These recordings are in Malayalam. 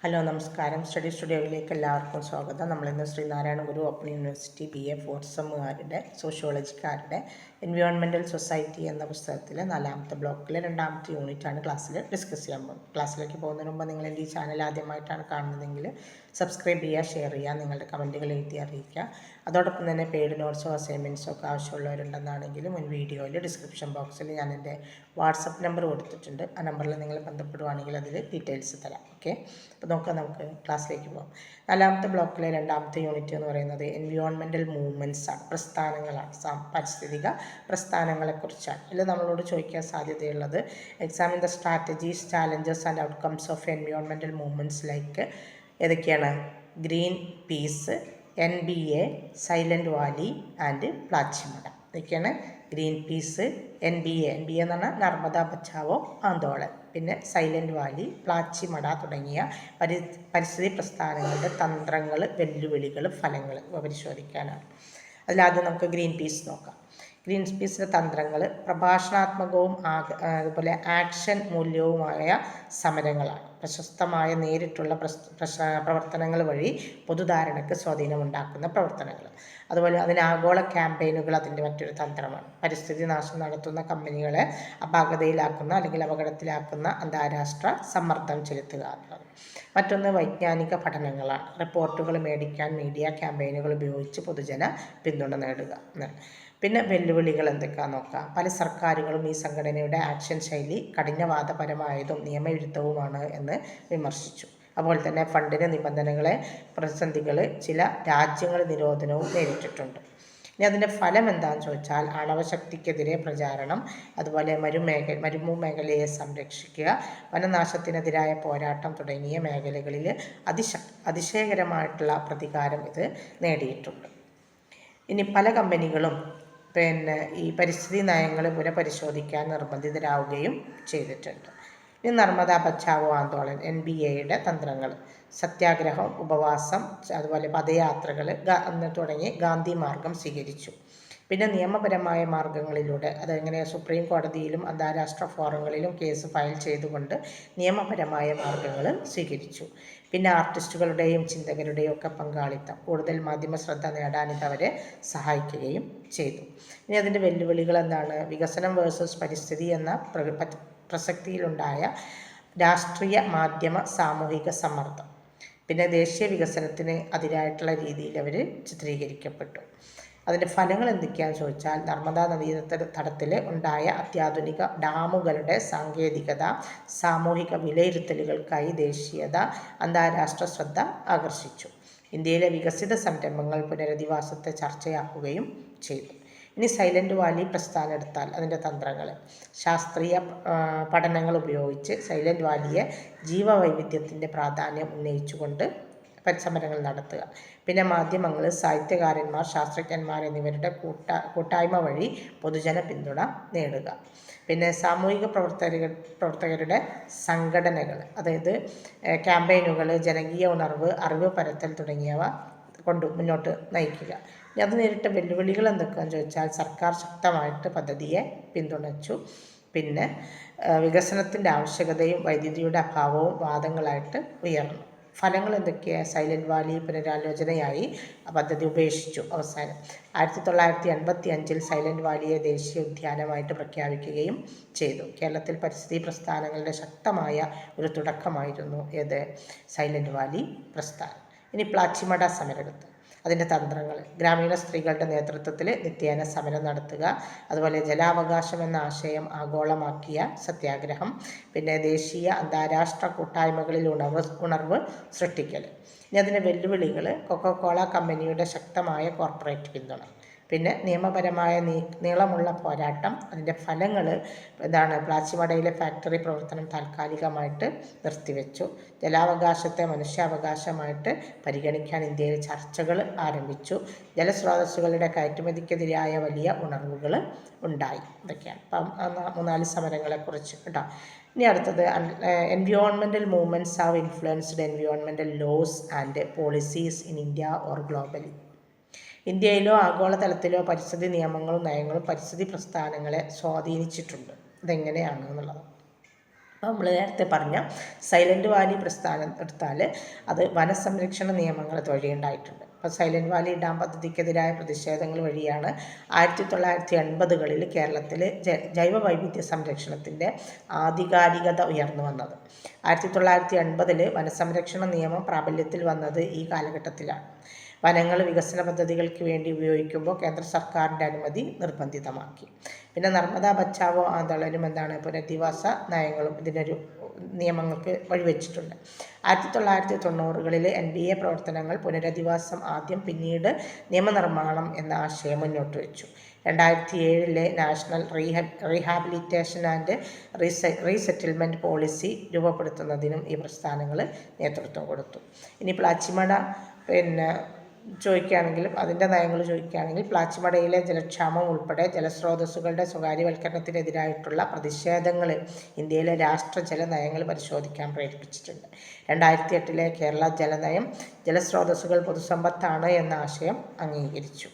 ഹലോ നമസ്കാരം. സ്റ്റഡി സ്റ്റുഡിയോയിലേക്ക് എല്ലാവർക്കും സ്വാഗതം. നമ്മളിന്ന് Sreenarayana Guru open university BA fourth സെമ്മുകാരുടെ സോഷ്യോളജിക്കാരുടെ എൻവയോൺമെൻറ്റൽ സൊസൈറ്റി എന്ന പുസ്തകത്തിലെ 4ാമത്തെ ബ്ലോക്കിലെ 2ാമത്തെ യൂണിറ്റാണ് ക്ലാസ്സിൽ ഡിസ്കസ് ചെയ്യാൻ പോകുന്നത്. ക്ലാസ്സിലേക്ക് പോകുന്നതിന് മുമ്പ് നിങ്ങൾ എൻ്റെ ഈ ചാനൽ ആദ്യമായിട്ടാണ് കാണുന്നതെങ്കിൽ സബ്സ്ക്രൈബ് ചെയ്യുക, ഷെയർ ചെയ്യുക, നിങ്ങളുടെ കമൻറ്റുകൾ എഴുതി അറിയിക്കുക. അതോടൊപ്പം തന്നെ പെയ്ഡ് നോട്ട്സോ അസൈൻമെൻറ്റ്സോ ഒക്കെ ആവശ്യമുള്ളവരുണ്ടെന്നാണെങ്കിലും മുൻ വീഡിയോയിൽ ഡിസ്ക്രിപ്ഷൻ ബോക്സിൽ ഞാൻ എൻ്റെ വാട്സപ്പ് നമ്പർ കൊടുത്തിട്ടുണ്ട്. ആ നമ്പറിൽ നിങ്ങൾ ബന്ധപ്പെടുവാണെങ്കിൽ അതിൽ ഡീറ്റെയിൽസ് തരാം. ഓക്കെ, അപ്പോൾ നമുക്ക് ക്ലാസ്സിലേക്ക് പോകാം. 4ാമത്തെ ബ്ലോക്കിലെ 2ാമത്തെ യൂണിറ്റ് എന്ന് പറയുന്നത് എൻവയോൺമെൻറ്റൽ മൂവ്മെൻറ്റ്സ് ആണ്, പ്രസ്ഥാനങ്ങളാണ്, പാരിസ്ഥിതിക പ്രസ്ഥാനങ്ങളെക്കുറിച്ചാണ്. ഇതിൽ നമ്മളോട് ചോദിക്കാൻ സാധ്യതയുള്ളത് examine the strategies, challenges and outcomes of environmental movements like ഏതൊക്കെയാണ്? Greenpeace, NBA, Silent Valley and Plachimada. ഇതൊക്കെയാണ് ഗ്രീൻ പീസ്, NBA എന്ന് പറഞ്ഞാൽ നർമ്മദ ബച്ചാവോ ആന്തോളൻ, പിന്നെ സൈലൻറ്റ് വാലി, പ്ലാച്ചിമട തുടങ്ങിയ പരിസ്ഥിതി പ്രസ്ഥാനങ്ങളുടെ തന്ത്രങ്ങൾ, വെല്ലുവിളികൾ, ഫലങ്ങൾ പരിശോധിക്കാനാണ്. അതിലാദ്യം നമുക്ക് ഗ്രീൻ പീസ് നോക്കാം. ഗ്രീൻ പീസിൻ്റെ തന്ത്രങ്ങൾ പ്രഭാഷണാത്മകവും അതുപോലെ ആക്ഷൻ മൂല്യവുമായ സമരങ്ങളാണ്. പ്രശസ്തമായ നേരിട്ടുള്ള പ്രവർത്തനങ്ങൾ വഴി പൊതുധാരണയ്ക്ക് സ്വാധീനമുണ്ടാക്കുന്ന പ്രവർത്തനങ്ങൾ. അതുപോലെ അതിന് ആഗോള ക്യാമ്പയിനുകൾ അതിൻ്റെ മറ്റൊരു തന്ത്രമാണ്. പരിസ്ഥിതി നാശം നടത്തുന്ന കമ്പനികളെ അപാകതയിലാക്കുന്ന അല്ലെങ്കിൽ അപകടത്തിലാക്കുന്ന അന്താരാഷ്ട്ര സമ്മർദ്ദം ചെലുത്തുക എന്നുള്ളത്. മറ്റൊന്ന് വൈജ്ഞാനിക പഠനങ്ങളാണ്. റിപ്പോർട്ടുകൾ മേടിക്കാൻ മീഡിയ ക്യാമ്പയിനുകൾ ഉപയോഗിച്ച് പൊതുജന പിന്തുണ നേടുക. പിന്നെ വെല്ലുവിളികൾ എന്തൊക്കെയാണെന്ന് നോക്കാം. പല സർക്കാരുകളും ഈ സംഘടനയുടെ ആക്ഷൻ ശൈലി കഠിനവാദപരമായതും നിയമവിരുദ്ധവുമാണ് എന്ന് വിമർശിച്ചു. അതുപോലെ തന്നെ ഫണ്ടിന് നിബന്ധനകളെ പ്രതിസന്ധികൾ ചില രാജ്യങ്ങൾ നിരോധനവും നേരിട്ടിട്ടുണ്ട്. ഇനി അതിൻ്റെ ഫലം എന്താണെന്ന് ചോദിച്ചാൽ ആണവശക്തിക്കെതിരെ പ്രചാരണം, അതുപോലെ മരുഭൂ മേഖലയെ സംരക്ഷിക്കുക, വനനാശത്തിനെതിരായ പോരാട്ടം തുടങ്ങിയ മേഖലകളിൽ അതിശയകരമായിട്ടുള്ള പ്രതികാരം ഇത് നേടിയിട്ടുണ്ട്. ഇനി പല കമ്പനികളും ഈ പരിസ്ഥിതി നയങ്ങൾ പുനഃപരിശോധിക്കാൻ നിർബന്ധിതരാവുകയും ചെയ്തിട്ടുണ്ട്. ഇനി നർമ്മദ ബച്ചാവോ ആന്തോളൻ NBA തന്ത്രങ്ങൾ സത്യാഗ്രഹം, ഉപവാസം, അതുപോലെ പദയാത്രകൾ തുടങ്ങി ഗാന്ധി മാർഗം സ്വീകരിച്ചു. പിന്നെ നിയമപരമായ മാർഗങ്ങളിലൂടെ അതെങ്ങനെ സുപ്രീം കോടതിയിലും അന്താരാഷ്ട്ര ഫോറങ്ങളിലും കേസ് ഫയൽ ചെയ്തുകൊണ്ട് നിയമപരമായ മാർഗങ്ങൾ സ്വീകരിച്ചു. പിന്നെ ആർട്ടിസ്റ്റുകളുടെയും ചിന്തകരുടെയും ഒക്കെ പങ്കാളിത്തം, കൂടുതൽ മാധ്യമ ശ്രദ്ധ നേടാൻ ഇതവരെ സഹായിക്കുകയും ചെയ്തു. ഇനി അതിൻ്റെ വെല്ലുവിളികൾ എന്താണ്? വികസനം വേഴ്സസ് പരിസ്ഥിതി എന്ന പ്രസക്തിയിലുണ്ടായ രാഷ്ട്രീയ, മാധ്യമ, സാമൂഹിക സമ്മർദ്ദം. പിന്നെ ദേശീയ വികസനത്തിന് അതിരായിട്ടുള്ള രീതിയിൽ അവർ ചിത്രീകരിക്കപ്പെട്ടു. അതിൻ്റെ ഫലങ്ങൾ എന്തൊക്കെയാണെന്ന് ചോദിച്ചാൽ നർമ്മദാ നദീതടത്തിൽ ഉണ്ടായ അത്യാധുനിക ഡാമുകളുടെ സാങ്കേതികത, സാമൂഹിക വിലയിരുത്തലുകൾക്കായി ദേശീയത, അന്താരാഷ്ട്ര ശ്രദ്ധ ആകർഷിച്ചു. ഇന്ത്യയിലെ വികസിത സംരംഭങ്ങൾ പുനരധിവാസത്തെ ചർച്ചയാക്കുകയും ചെയ്തു. ഇനി സൈലൻറ്റ് വാലി പ്രസ്ഥാനം എടുത്താൽ അതിൻ്റെ തന്ത്രങ്ങൾ ശാസ്ത്രീയ പഠനങ്ങൾ ഉപയോഗിച്ച് സൈലൻറ്റ് വാലിയെ ജീവവൈവിധ്യത്തിൻ്റെ പ്രാധാന്യം ഉന്നയിച്ചുകൊണ്ട് സമരങ്ങൾ നടത്തുക. പിന്നെ മാധ്യമങ്ങൾ, സാഹിത്യകാരന്മാർ, ശാസ്ത്രജ്ഞന്മാർ എന്നിവരുടെ കൂട്ടായ്മ വഴി പൊതുജന പിന്തുണ നേടുക. പിന്നെ സാമൂഹിക പ്രവർത്തകരുടെ സംഘടനകൾ, അതായത് ക്യാമ്പയിനുകൾ, ജനകീയ ഉണർവ്, അറിവ് പരത്തൽ തുടങ്ങിയവ കൊണ്ട് മുന്നോട്ട് നയിക്കുക. അത് നേരിട്ട വെല്ലുവിളികൾ എന്തൊക്കെയാണെന്ന് ചോദിച്ചാൽ സർക്കാർ ശക്തമായിട്ട് പദ്ധതിയെ പിന്തുണച്ചു. പിന്നെ വികസനത്തിൻ്റെ ആവശ്യകതയും വൈദ്യുതിയുടെ അഭാവവും വാദങ്ങളായിട്ട് ഉയർന്നു. ഫലങ്ങൾ എന്തൊക്കെയാണ്? സൈലൻറ്റ് വാലി പുനരാലോചനയായി പദ്ധതി ഉപേക്ഷിച്ചു. അവസാനം 1985 സൈലൻറ്റ് വാലിയെ ദേശീയ ഉദ്യാനമായിട്ട് പ്രഖ്യാപിക്കുകയും ചെയ്തു. കേരളത്തിൽ പരിസ്ഥിതി പ്രസ്ഥാനങ്ങളുടെ ശക്തമായ ഒരു തുടക്കമായിരുന്നു ഏത്? സൈലൻറ്റ് വാലി പ്രസ്ഥാനം. ഇനി പ്ലാച്ചിമട സമരത്ത് അതിൻ്റെ തന്ത്രങ്ങൾ ഗ്രാമീണ സ്ത്രീകളുടെ നേതൃത്വത്തിൽ നിത്യേന സമരം നടത്തുക, അതുപോലെ ജലാവകാശം എന്ന ആശയം ആഗോളമാക്കിയ സത്യാഗ്രഹം, പിന്നെ ദേശീയ അന്താരാഷ്ട്ര കൂട്ടായ്മകളിൽ ഉണർവ് സൃഷ്ടിക്കൽ. ഇനി അതിൻ്റെ വെല്ലുവിളികൾ കൊക്കോകോള കമ്പനിയുടെ ശക്തമായ കോർപ്പറേറ്റ് പിന്തുണ, പിന്നെ നിയമപരമായ നീളമുള്ള പോരാട്ടം. അതിൻ്റെ ഫലങ്ങൾ എന്താണ്? പ്ലാച്ചിമടയിലെ ഫാക്ടറി പ്രവർത്തനം താൽക്കാലികമായിട്ട് നിർത്തിവെച്ചു. ജലാവകാശത്തെ മനുഷ്യാവകാശമായിട്ട് പരിഗണിക്കാൻ ഇന്ത്യയിൽ ചർച്ചകൾ ആരംഭിച്ചു. ജലസ്രോതസ്സുകളുടെ കയറ്റുമതിക്കെതിരായ വലിയ ഉണർവുകൾ ഉണ്ടായി. ഇതൊക്കെയാണ് അപ്പം 3-4 സമരങ്ങളെക്കുറിച്ച് കേട്ടോ. ഇനി അടുത്തത് environmental movements have influenced environmental laws and policies in India or globally. ഇന്ത്യയിലോ ആഗോളതലത്തിലോ പരിസ്ഥിതി നിയമങ്ങളും നയങ്ങളും പരിസ്ഥിതി പ്രസ്ഥാനങ്ങളെ സ്വാധീനിച്ചിട്ടുണ്ട്. ഇതെങ്ങനെയാണ് എന്നുള്ളത്. നമ്മൾ നേരത്തെ പറഞ്ഞ സൈലൻറ്റ് വാലി പ്രസ്ഥാനം എടുത്താൽ അത് വനസംരക്ഷണ നിയമങ്ങൾ വഴിയുണ്ടായിട്ടുണ്ട്. അപ്പോൾ സൈലൻറ്റ് വാലി ഡാം പദ്ധതിക്കെതിരായ പ്രതിഷേധങ്ങൾ വഴിയാണ് 1980കളിൽ കേരളത്തിൽ ജൈവ വൈവിധ്യ സംരക്ഷണത്തിൻ്റെ ആധികാരികത ഉയർന്നു വന്നത്. 1980 വനസംരക്ഷണ നിയമം പ്രാബല്യത്തിൽ വന്നത് ഈ കാലഘട്ടത്തിലാണ്. വനങ്ങൾ വികസന പദ്ധതികൾക്ക് വേണ്ടി ഉപയോഗിക്കുമ്പോൾ കേന്ദ്ര സർക്കാരിൻ്റെ അനുമതി നിർബന്ധിതമാക്കി. പിന്നെ നർമ്മദ ബച്ചാവോ ആന്തോളനും പുനരധിവാസ നയങ്ങളും ഇതിനൊരു നിയമങ്ങൾക്ക് വഴിവെച്ചിട്ടുണ്ട്. 1990കളിൽ NBA പ്രവർത്തനങ്ങൾ പുനരധിവാസം ആദ്യം, പിന്നീട് നിയമനിർമ്മാണം എന്ന ആശയം മുന്നോട്ട് വെച്ചു. 2007 national rehabilitation and resettlement policy രൂപപ്പെടുത്തുന്നതിനും ഈ പ്രസ്ഥാനങ്ങൾ നേതൃത്വം കൊടുത്തു. ഇനി പ്ലാച്ചിമട ചോദിക്കുകയാണെങ്കിലും അതിൻ്റെ നയങ്ങൾ ചോദിക്കുകയാണെങ്കിൽ പ്ലാച്ചിമടയിലെ ജലക്ഷാമം ഉൾപ്പെടെ ജലസ്രോതസ്സുകളുടെ സ്വകാര്യവൽക്കരണത്തിനെതിരായിട്ടുള്ള പ്രതിഷേധങ്ങൾ ഇന്ത്യയിലെ രാഷ്ട്ര ജല നയങ്ങൾ പരിശോധിക്കാൻ പ്രേരിപ്പിച്ചിട്ടുണ്ട്. 2008 കേരള ജലനയം ജലസ്രോതസ്സുകൾ പൊതുസമ്പത്താണ് എന്ന ആശയം അംഗീകരിച്ചു.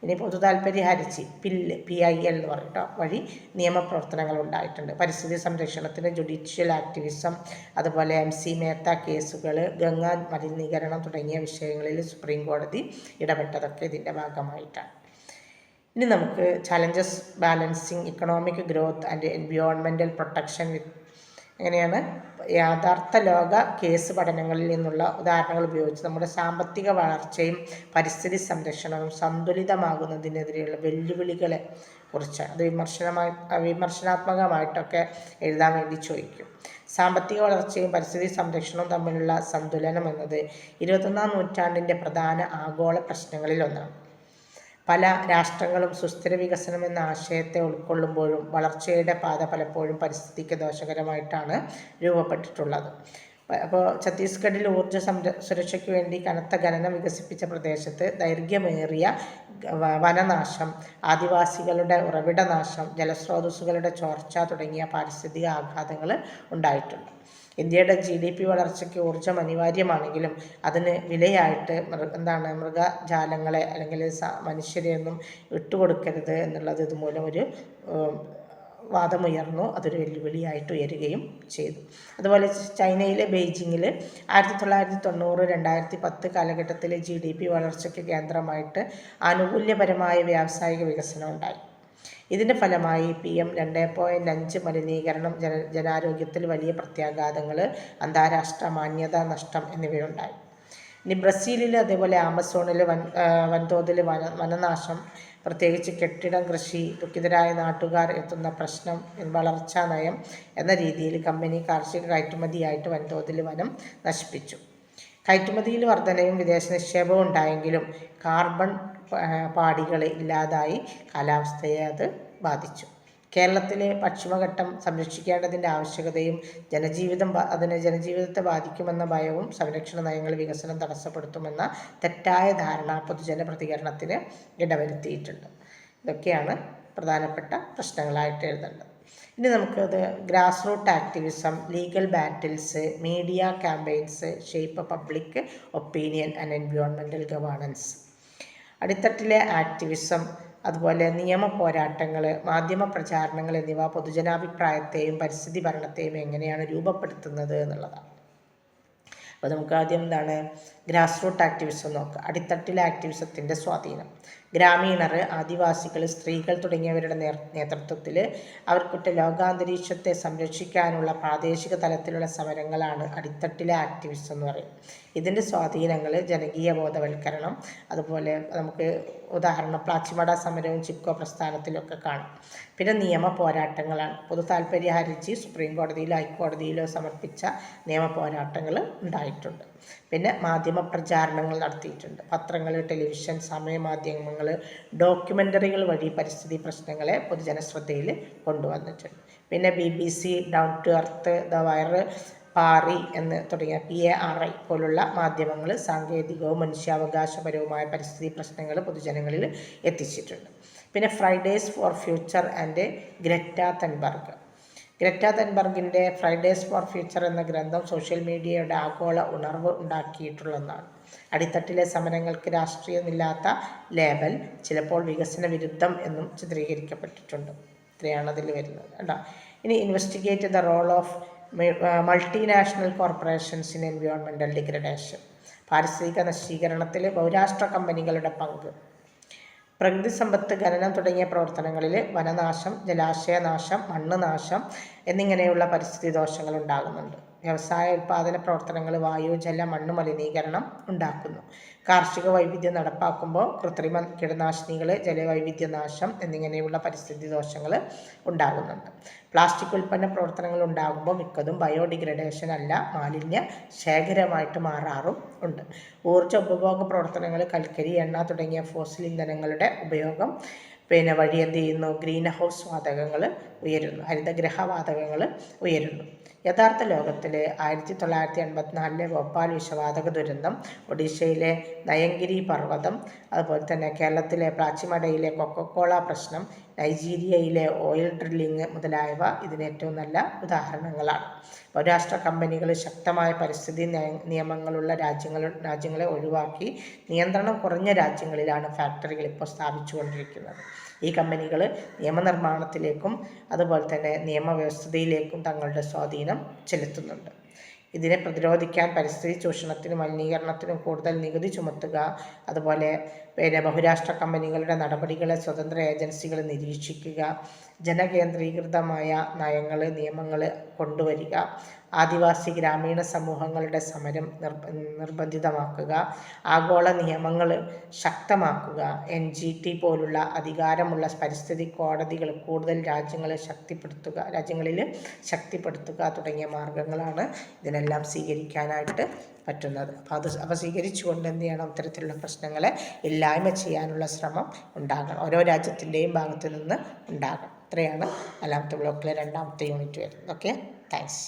ഇനി പൊതുതാൽപര്യ ഹർജി PIL എന്ന് പറഞ്ഞിട്ടോ വഴി നിയമപ്രവർത്തനങ്ങൾ ഉണ്ടായിട്ടുണ്ട്. പരിസ്ഥിതി സംരക്ഷണത്തിന് ജുഡീഷ്യൽ ആക്ടിവിസം, അതുപോലെ MC മേത്ത കേസുകൾ, ഗംഗാ മലിനീകരണം തുടങ്ങിയ വിഷയങ്ങളിൽ സുപ്രീം കോടതി ഇടപെട്ടതൊക്കെ ഇതിൻ്റെ ഭാഗമായിട്ടാണ്. ഇനി നമുക്ക് challenges balancing economic growth and environmental protection എങ്ങനെയാണ് യഥാർത്ഥ ലോക കേസ് പഠനങ്ങളിൽ നിന്നുള്ള ഉദാഹരണങ്ങൾ ഉപയോഗിച്ച് നമ്മുടെ സാമ്പത്തിക വളർച്ചയും പരിസ്ഥിതി സംരക്ഷണവും സന്തുലിതമാകുന്നതിനെതിരെയുള്ള വെല്ലുവിളികളെ കുറിച്ച് അത് വിമർശനാത്മകമായിട്ടൊക്കെ എഴുതാൻ വേണ്ടി ചോദിക്കും. സാമ്പത്തിക വളർച്ചയും പരിസ്ഥിതി സംരക്ഷണവും തമ്മിലുള്ള സന്തുലനം എന്നത് 21ാം നൂറ്റാണ്ടിൻ്റെ പ്രധാന ആഗോള പ്രശ്നങ്ങളിൽ ഒന്നാണ്. പല രാഷ്ട്രങ്ങളും സുസ്ഥിര വികസനം എന്ന ആശയത്തെ ഉൾക്കൊള്ളുമ്പോഴും വളർച്ചയുടെ പാത പലപ്പോഴും പരിസ്ഥിതിക്ക് ദോഷകരമായിട്ടാണ് രൂപപ്പെട്ടിട്ടുള്ളത്. അപ്പോൾ ഛത്തീസ്ഗഡിൽ ഊർജ്ജ സുരക്ഷയ്ക്ക് വേണ്ടി കനത്ത ഖനനം വികസിപ്പിച്ച പ്രദേശത്ത് ദൈർഘ്യമേറിയ വനനാശം, ആദിവാസികളുടെ ഉറവിടനാശം, ജലസ്രോതസ്സുകളുടെ ചോർച്ച തുടങ്ങിയ പാരിസ്ഥിതിക ആഘാതങ്ങൾ ഉണ്ടായിട്ടുണ്ട്. ഇന്ത്യയുടെ GDP വളർച്ചയ്ക്ക് ഊർജ്ജം അനിവാര്യമാണെങ്കിലും അതിന് വിലയായിട്ട് മൃഗജാലങ്ങളെ അല്ലെങ്കിൽ മനുഷ്യരെയൊന്നും വിട്ടുകൊടുക്കരുത് എന്നുള്ളത് ഇതുമൂലം ഒരു വാദമുയർന്നു. അതൊരു വെല്ലുവിളിയായിട്ട് ഉയരുകയും ചെയ്തു. അതുപോലെ ചൈനയിലെ ബെയ്ജിങ്ങിൽ 1990-2010 കാലഘട്ടത്തിലെ GDP വളർച്ചയ്ക്ക് കേന്ദ്രമായിട്ട് ആനുകൂല്യപരമായ വ്യാവസായിക വികസനം ഉണ്ടായി. ഇതിൻ്റെ ഫലമായി PM 2.5 മലിനീകരണം, ജനാരോഗ്യത്തിൽ വലിയ പ്രത്യാഘാതങ്ങൾ, അന്താരാഷ്ട്ര മാന്യത നഷ്ടം എന്നിവയുണ്ടായി. ഇനി ബ്രസീലിൽ അതേപോലെ ആമസോണിൽ വൻതോതിൽ വനനാശം, പ്രത്യേകിച്ച് കെട്ടിടം കൃഷി, ദുഃഖിതരായ നാട്ടുകാർ എത്തുന്ന പ്രശ്നം, വളർച്ചാ നയം എന്ന രീതിയിൽ കമ്പനി കാർഷിക കയറ്റുമതിയായിട്ട് വൻതോതിൽ വനം നശിപ്പിച്ചു. കയറ്റുമതിയിൽ വർധനയും വിദേശ നിക്ഷേപവും ഉണ്ടായെങ്കിലും കാർബൺ പാടികൾ ഇല്ലാതായി കാലാവസ്ഥയെ അത് ബാധിച്ചു. കേരളത്തിലെ പശ്ചിമഘട്ടം സംരക്ഷിക്കേണ്ടതിൻ്റെ ആവശ്യകതയും ജനജീവിതത്തെ ബാധിക്കുമെന്ന ഭയവും സംരക്ഷണ നയങ്ങൾ വികസനം തടസ്സപ്പെടുത്തുമെന്ന തെറ്റായ ധാരണ പൊതുജന പ്രതികരണത്തിന് ഇടവരുത്തിയിട്ടുണ്ട്. ഇതൊക്കെയാണ് പ്രധാനപ്പെട്ട പ്രശ്നങ്ങളായിട്ട് എഴുതേണ്ടത്. ഇനി നമുക്കത് grass root activism, legal battles, media campaigns, shape public opinion and environmental governance. അടിത്തട്ടിലെ ആക്ടിവിസം, അതുപോലെ നിയമ പോരാട്ടങ്ങൾ, മാധ്യമ പ്രചാരണങ്ങൾ എന്നിവ പൊതുജനാഭിപ്രായത്തെയും പരിസ്ഥിതി ഭരണത്തെയും എങ്ങനെയാണ് രൂപപ്പെടുത്തുന്നത് എന്നുള്ളതാണ്. അപ്പോൾ നമുക്ക് ആദ്യം ഗ്രാസ് റൂട്ട് ആക്ടിവിസം നോക്കുക. അടിത്തട്ടിലെ ആക്ടിവിസത്തിൻ്റെ സ്വാധീനം. ഗ്രാമീണർ, ആദിവാസികൾ, സ്ത്രീകൾ തുടങ്ങിയവരുടെ നേതൃത്വത്തിൽ അവർക്കിട്ട ലോകാന്തരീക്ഷത്തെ സംരക്ഷിക്കാനുള്ള പ്രാദേശിക തലത്തിലുള്ള സമരങ്ങളാണ് അടിത്തട്ടിലെ ആക്ടിവിസം എന്ന് പറയും. ഇതിൻ്റെ സ്വാധീനങ്ങൾ ജനകീയ ബോധവൽക്കരണം, അതുപോലെ നമുക്ക് ഉദാഹരണം പ്ലാച്ചിമട സമരവും ചിപ്കോ പ്രസ്ഥാനത്തിലൊക്കെ കാണാം. പിന്നെ നിയമ പോരാട്ടങ്ങളാണ്. പൊതു താൽപര്യ ഹർജി സുപ്രീം കോടതിയിലോ ഹൈക്കോടതിയിലോ സമർപ്പിച്ച നിയമ പോരാട്ടങ്ങൾ ഉണ്ടായിട്ടുണ്ട്. പിന്നെ മാധ്യമ പ്രചാരണങ്ങൾ നടത്തിയിട്ടുണ്ട്. പത്രങ്ങൾ, ടെലിവിഷൻ, സമയമാധ്യമങ്ങൾ, ഡോക്യുമെൻ്ററികൾ വഴി പരിസ്ഥിതി പ്രശ്നങ്ങളെ പൊതുജനശ്രദ്ധയിൽ കൊണ്ടുവന്നിട്ടുണ്ട്. പിന്നെ BBC, down to earth, the wire, PARI തുടങ്ങിയ PARI പോലുള്ള മാധ്യമങ്ങൾ സാങ്കേതികവും മനുഷ്യാവകാശപരവുമായ പരിസ്ഥിതി പ്രശ്നങ്ങൾ പൊതുജനങ്ങളിൽ എത്തിച്ചിട്ടുണ്ട്. പിന്നെ Fridays for Future and Greta തൻബർഗിൻ്റെ ഫ്രൈഡേസ് ഫോർ ഫ്യൂച്ചർ എന്ന ഗ്രന്ഥം സോഷ്യൽ മീഡിയയുടെ ആഗോള ഉണർവ് ഉണ്ടാക്കിയിട്ടുള്ളതാണ്. അടിത്തട്ടിലെ സമരങ്ങൾക്ക് രാഷ്ട്രീയമില്ലാത്ത ലേബൽ ചിലപ്പോൾ വികസന വിരുദ്ധം എന്നും ചിത്രീകരിക്കപ്പെട്ടിട്ടുണ്ട്. ഇത്രയാണ് അതിൽ വരുന്നത്. ഇനി investigate the role of multinational corporations in environmental degradation, പാരിസ്ഥിതിക നശീകരണത്തിൽ ബഹുരാഷ്ട്ര കമ്പനികളുടെ പങ്ക്, പ്രകൃതി സമ്പത്ത് ഖനനം തുടങ്ങിയ പ്രവർത്തനങ്ങളിൽ വനനാശം, ജലാശയനാശം, മണ്ണ് നാശം എന്നിങ്ങനെയുള്ള പരിസ്ഥിതി ദോഷങ്ങൾ ഉണ്ടാകുന്നുണ്ട്. വ്യവസായ ഉൽപ്പാദന പ്രവർത്തനങ്ങൾ വായു, ജല, മണ്ണ് മലിനീകരണം ഉണ്ടാക്കുന്നു. കാർഷിക വൈവിധ്യം നടപ്പാക്കുമ്പോൾ കൃത്രിമ കീടനാശിനികൾ, ജലവൈവിധ്യനാശം എന്നിങ്ങനെയുള്ള പരിസ്ഥിതി ദോഷങ്ങൾ ഉണ്ടാകുന്നുണ്ട്. പ്ലാസ്റ്റിക് ഉൽപ്പന്ന പ്രവർത്തനങ്ങൾ ഉണ്ടാകുമ്പോൾ മിക്കതും ബയോഡിഗ്രഡേഷൻ അല്ല, മാലിന്യ ശേഖരമായിട്ട് മാറാറും ഉണ്ട്. ഊർജ്ജ ഉപഭോഗ പ്രവർത്തനങ്ങൾ, കൽക്കരി, എണ്ണ തുടങ്ങിയ ഫോസിൽ ഇന്ധനങ്ങളുടെ ഉപയോഗം വഴി എന്ത് ചെയ്യുന്നു? ഗ്രീൻ ഹൗസ് വാതകങ്ങൾ ഉയരുന്നു, ഹരിതഗ്രഹ വാതകങ്ങൾ ഉയരുന്നു. യഥാർത്ഥ ലോകത്തിൽ 1984 ഭോപ്പാൽ വിഷവാതക ദുരന്തം, ഒഡീഷയിലെ നയൻഗിരി പർവ്വതം, അതുപോലെ തന്നെ കേരളത്തിലെ പ്ലാച്ചിമടയിലെ കൊക്കക്കോള പ്രശ്നം, നൈജീരിയയിലെ ഓയിൽ ഡ്രില്ലിങ് മുതലായവ ഇതിന് ഏറ്റവും നല്ല ഉദാഹരണങ്ങളാണ്. ബഹുരാഷ്ട്ര കമ്പനികൾ ശക്തമായ പരിസ്ഥിതി നിയമങ്ങളുള്ള രാജ്യങ്ങളെ ഒഴിവാക്കി നിയന്ത്രണം കുറഞ്ഞ രാജ്യങ്ങളിലാണ് ഫാക്ടറികൾ ഇപ്പോൾ സ്ഥാപിച്ചുകൊണ്ടിരിക്കുന്നത്. ഈ കമ്പനികൾ നിയമനിർമ്മാണത്തിലേക്കും അതുപോലെ തന്നെ നിയമവ്യവസ്ഥയിലേക്കും തങ്ങളുടെ സ്വാധീനം ചെലുത്തുന്നുണ്ട്. ഇതിനെ പ്രതിരോധിക്കാൻ പരിസ്ഥിതി ചൂഷണത്തിനും മലിനീകരണത്തിനും കൂടുതൽ നികുതി ചുമത്തുക, അതുപോലെ ബഹുരാഷ്ട്ര കമ്പനികളുടെ നടപടികളെ സ്വതന്ത്ര ഏജൻസികൾ നിരീക്ഷിക്കുക, ജനകേന്ദ്രീകൃതമായ നയങ്ങൾ, നിയമങ്ങൾ കൊണ്ടുവരിക, ആദിവാസി ഗ്രാമീണ സമൂഹങ്ങളുടെ സമരം നിർബന്ധിതമാക്കുക, ആഗോള നിയമങ്ങൾ ശക്തമാക്കുക, NGT പോലുള്ള അധികാരമുള്ള പരിസ്ഥിതി കോടതികൾ കൂടുതൽ രാജ്യങ്ങളിൽ ശക്തിപ്പെടുത്തുക തുടങ്ങിയ മാർഗങ്ങളാണ് ഇതിനെല്ലാം സ്വീകരിക്കാനായിട്ട് പറ്റുന്നത്. അപ്പോൾ സ്വീകരിച്ചുകൊണ്ട് എന്ത് ചെയ്യണം? ഇത്തരത്തിലുള്ള പ്രശ്നങ്ങളെ ഇല്ലായ്മ ചെയ്യാനുള്ള ശ്രമം ഉണ്ടാകണം, ഓരോ രാജ്യത്തിൻ്റെയും ഭാഗത്തു നിന്ന് ഉണ്ടാകണം. ഇത്രയാണ് നാലാമത്തെ ബ്ലോക്കിലെ രണ്ടാമത്തെ യൂണിറ്റ് വരുന്നത്. Okay, thanks.